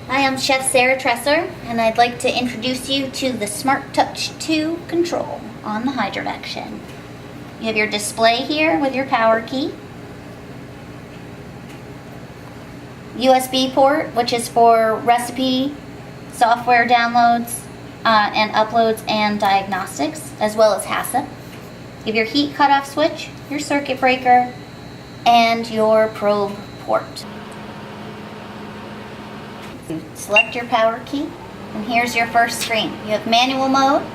Hi, I'm Chef Sarah Tresser, and I'd like to introduce you to the Smart Touch 2 control on the Hydrovection. You have your display here with your power key, USB port, which is for recipe, software downloads, and uploads and diagnostics, as well as HACCP. You have your heat cutoff switch, your circuit breaker, and your probe port. You select your power key, and here's your first screen. You have manual mode,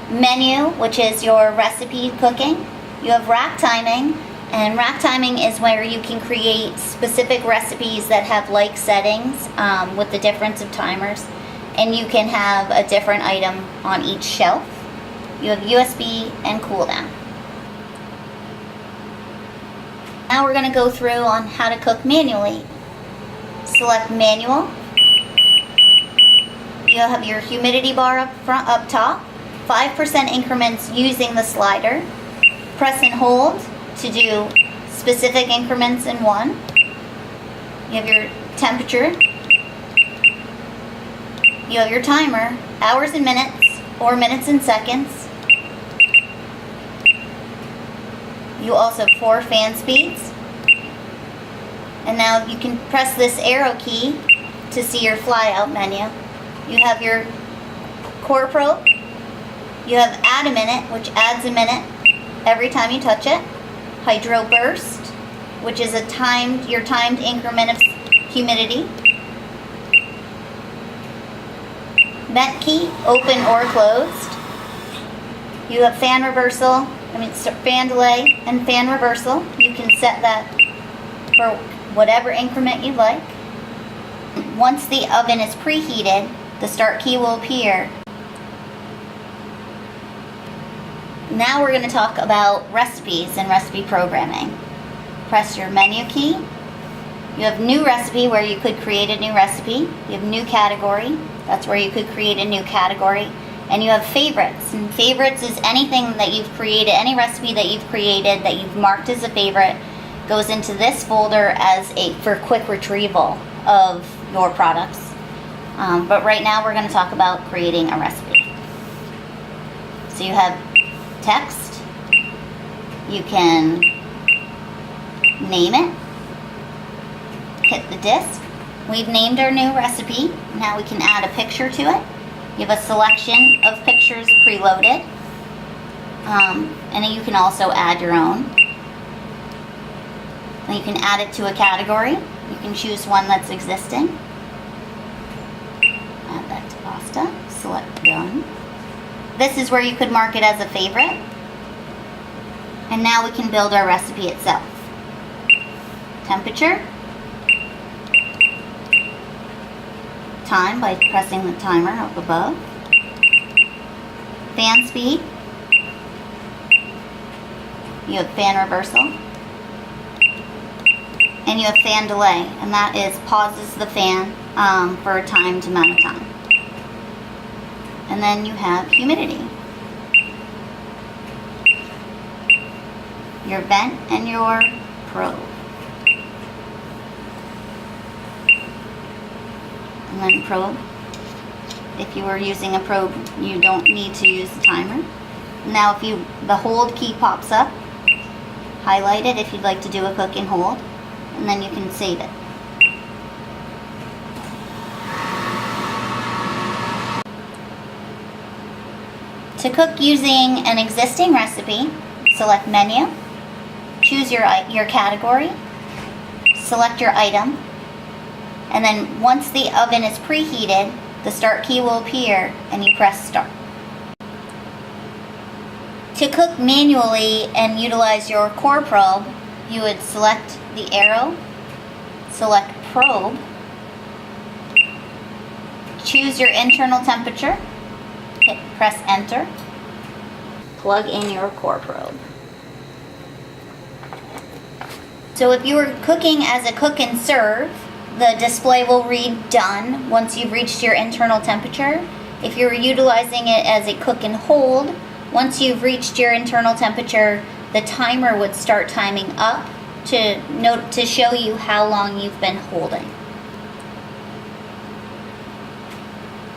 menu, which is your recipe cooking. You have rack timing, and rack timing is where you can create specific recipes that have like settings with the difference of timers, and you can have a different item on each shelf. You have USB and cool down. Now we're going to go through on how to cook manually. Select manual. You'll have your humidity bar up top, 5% increments using the slider. Press and hold to do specific increments in one. You have your temperature. You have your timer, hours and minutes, or minutes and seconds. You also have 4 fan speeds. And now you can press this arrow key to see your flyout menu. You have your core probe. You have add a minute, which adds a minute every time you touch it. Hydro burst, which is your timed increment of humidity. Vent key, open or closed. You have fan fan delay and fan reversal. You can set that for whatever increment you like. Once the oven is preheated, the start key will appear. Now we're going to talk about recipes and recipe programming. Press your menu key. You have new recipe, where you could create a new recipe. You have new category. That's where you could create a new category. And you have favorites. And favorites is anything that you've created, any recipe that you've created that you've marked as a favorite goes into this folder for quick retrieval of your products. But right now we're going to talk about creating a recipe. So you have text. You can name it. Hit the disk. We've named our new recipe. Now we can add a picture to it. You have a selection of pictures preloaded. And then you can also add your own. And you can add it to a category. You can choose one that's existing. Add that to pasta. Select done. This is where you could mark it as a favorite. And now we can build our recipe itself. Temperature. Time by pressing the timer up above. Fan speed. You have fan reversal. And you have fan delay, and that is pauses the fan for a timed amount of time. And then you have humidity. Your vent and your probe. And then probe. If you were using a probe, you don't need to use the timer. Now the hold key pops up, highlight it if you'd like to do a cook and hold, and then you can save it. To cook using an existing recipe, select menu, choose your category, select your item, and then once the oven is preheated, the start key will appear and you press start. To cook manually and utilize your core probe, you would select the arrow, select probe, choose your internal temperature, press enter, plug in your core probe. So if you were cooking as a cook and serve, the display will read done once you've reached your internal temperature. If you're utilizing it as a cook and hold, once you've reached your internal temperature, the timer would start timing up to show you how long you've been holding.